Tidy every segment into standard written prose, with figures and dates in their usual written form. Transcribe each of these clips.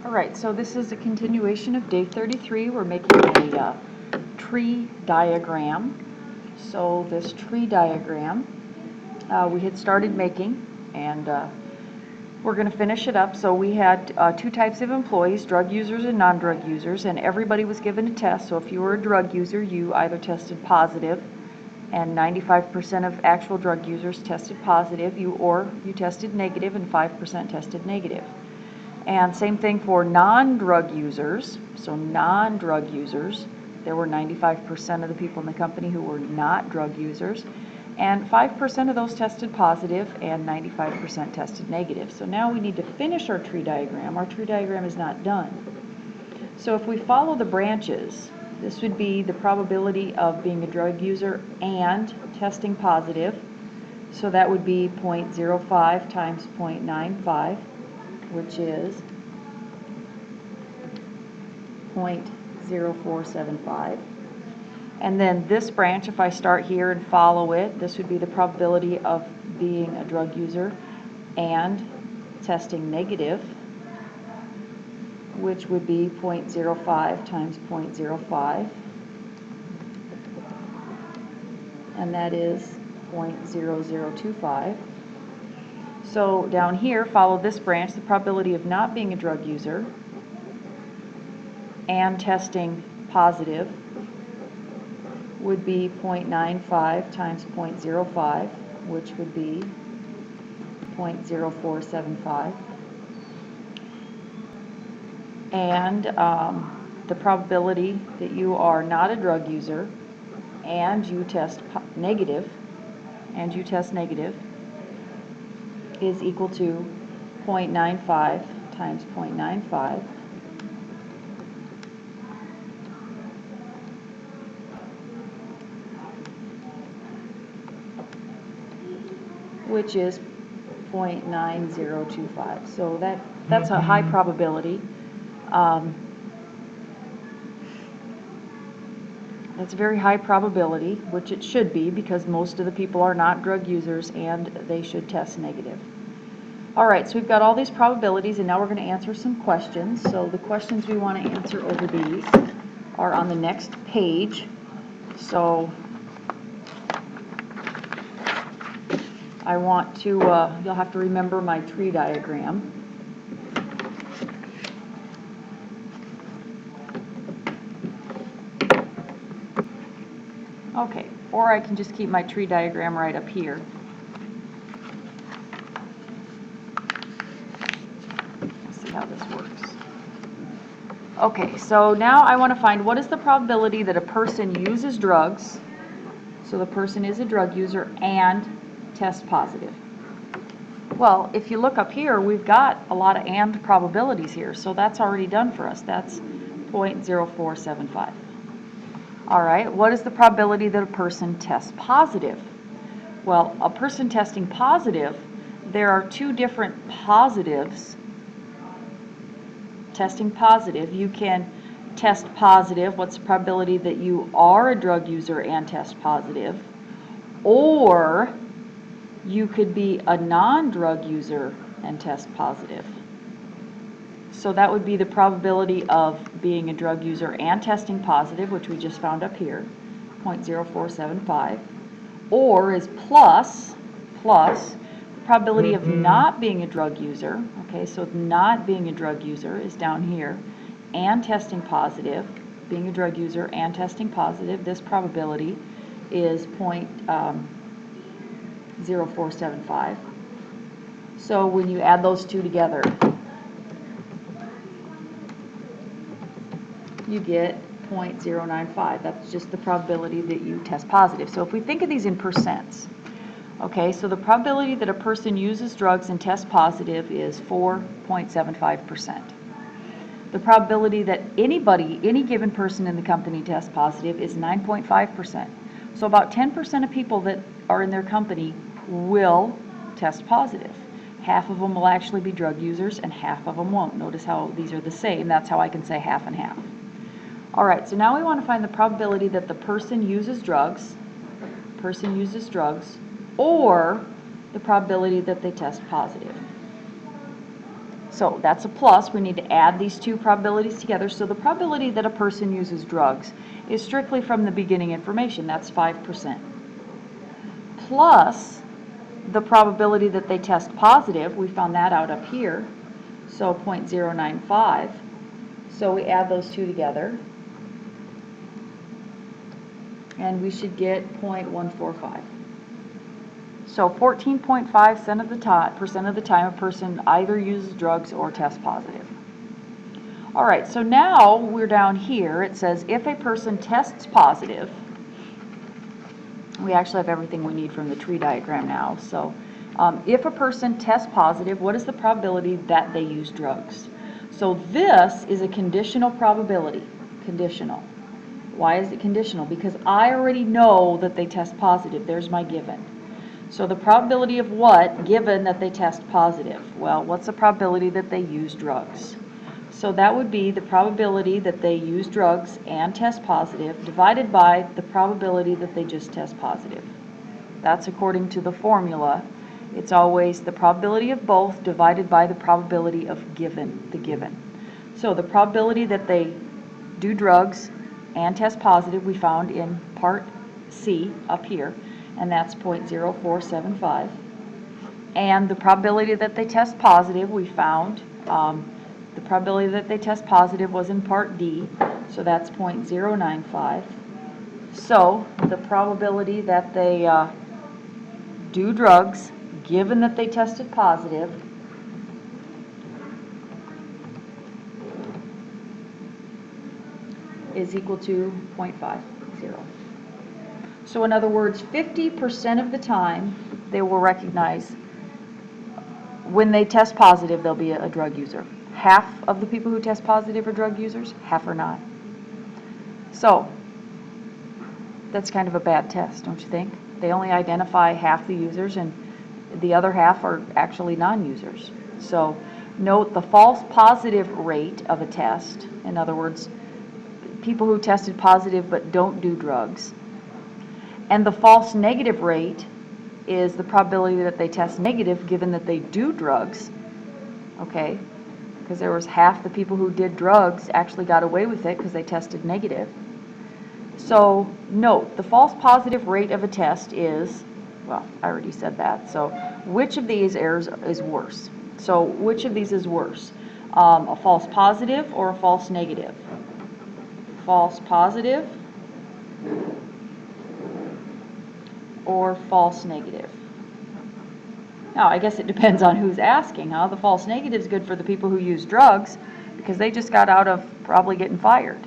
Alright, so this is a continuation of day 33. We're making a tree diagram. So this tree diagram we had started making, and we're going to finish it up. So we had two types of employees, drug users and non-drug users, and everybody was given a test. So if you were a drug user, you either tested positive, and 95% of actual drug users tested positive, or you tested negative, and 5% tested negative. And same thing for non-drug users. So non-drug users, there were 95% of the people in the company who were not drug users, and 5% of those tested positive and 95% tested negative. So now we need to finish our tree diagram. Our tree diagram is not done. So if we follow the branches, this would be the probability of being a drug user and testing positive. So that would be 0.05 times 0.95. which is 0.0475. And then this branch, if I start here and follow it, this would be the probability of being a drug user and testing negative, which would be 0.05 times 0.05, and that is 0.0025. So down here, follow this branch, the probability of not being a drug user and testing positive would be 0.95 times 0.05, which would be 0.0475. And the probability that you are not a drug user and you test negative, is equal to 0.95 times 0.95, which is 0.9025. So that's a high probability. That's a very high probability, which it should be, because most of the people are not drug users and they should test negative. All right, so we've got all these probabilities, and now we're going to answer some questions. So the questions we want to answer over these are on the next page. So I want to, you'll have to remember my tree diagram. Okay, or I can just keep my tree diagram right up here. Let's see how this works. Okay, so now I want to find what is the probability that a person uses drugs, so the person is a drug user, and tests positive. Well, if you look up here, we've got a lot of and probabilities here, so that's already done for us. That's 0.0475. All right, what is the probability that a person tests positive? Well, a person testing positive, there are two different positives. Testing positive, you can test positive. What's the probability that you are a drug user and test positive? Or you could be a non-drug user and test positive. So that would be the probability of being a drug user and testing positive, which we just found up here, 0.0475, or is plus the probability of not being a drug user. Okay, so not being a drug user is down here, and testing positive, being a drug user and testing positive, this probability is 0.0475. So when you add those two together, you get 0.095. That's just the probability that you test positive. So if we think of these in percents, okay, so the probability that a person uses drugs and tests positive is 4.75%. The probability that any given person in the company tests positive is 9.5%. So about 10% of people that are in their company will test positive. Half of them will actually be drug users and half of them won't. Notice how these are the same. That's how I can say half and half. All right, so now we want to find the probability that the person uses drugs, or the probability that they test positive. So that's a plus. We need to add these two probabilities together. So the probability that a person uses drugs is strictly from the beginning information. That's 5%. Plus the probability that they test positive, we found that out up here, so 0.095. So we add those two together, and we should get 0.145. So 14.5% of the time a person either uses drugs or tests positive. All right, so now we're down here. It says if a person tests positive, we actually have everything we need from the tree diagram now. So if a person tests positive, what is the probability that they use drugs? So this is a conditional probability. Conditional. Why is it conditional? Because I already know that they test positive. There's my given. So the probability of what, given that they test positive? Well, what's the probability that they use drugs? So that would be the probability that they use drugs and test positive divided by the probability that they just test positive. That's according to the formula. It's always the probability of both divided by the probability of the given. So the probability that they do drugs and test positive we found in part C up here, and that's 0.0475. And the probability that they test positive we found, the probability that they test positive was in part D, so that's 0.095. So the probability that they do drugs, given that they tested positive, is equal to 0.50. So in other words, 50% of the time they will recognize when they test positive they'll be a drug user. Half of the people who test positive are drug users, half are not. So that's kind of a bad test, don't you think? They only identify half the users and the other half are actually non-users. So note the false positive rate of a test, in other words, people who tested positive but don't do drugs. And the false negative rate is the probability that they test negative given that they do drugs, okay? Because there was half the people who did drugs actually got away with it because they tested negative. So note, the false positive rate of a test is, well, I already said that, so which of these errors is worse? So which of these is worse? A false positive or a false negative? False positive or false negative? Now, I guess it depends on who's asking, huh? The false negative is good for the people who use drugs because they just got out of probably getting fired.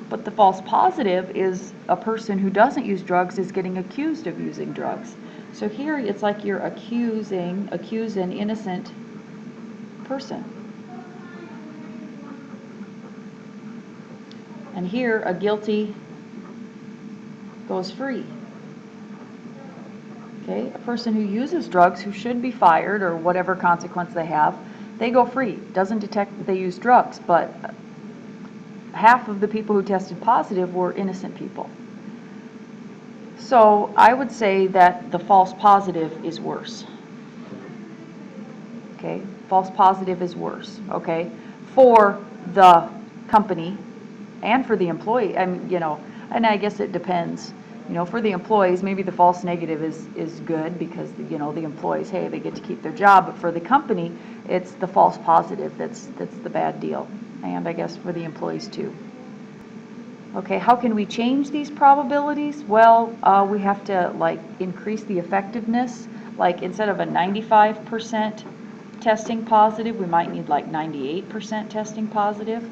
But the false positive is a person who doesn't use drugs is getting accused of using drugs. So here it's like you're accuse an innocent person. And here a guilty goes free. Okay, a person who uses drugs who should be fired or whatever consequence they have, they go free. Doesn't detect that they use drugs, but half of the people who tested positive were innocent people. So I would say that the false positive is worse. Okay, false positive is worse, okay, for the company and for the employee. I mean, and I guess it depends. For the employees, maybe the false negative is good because, the employees, hey, they get to keep their job. But for the company, it's the false positive that's the bad deal. And I guess for the employees too. Okay, how can we change these probabilities? Well, we have to increase the effectiveness. Like instead of a 95% testing positive, we might need 98% testing positive.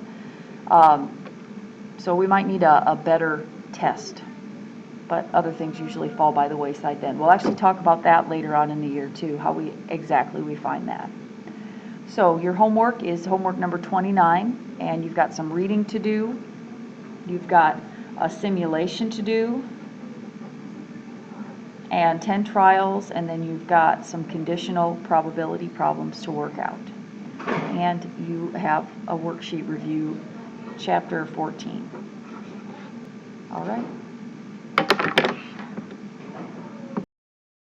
So we might need a better test. But other things usually fall by the wayside then. We'll actually talk about that later on in the year too, how we find that. So your homework is homework number 29, and you've got some reading to do. You've got a simulation to do, and 10 trials, and then you've got some conditional probability problems to work out. And you have a worksheet review, chapter 14. All right.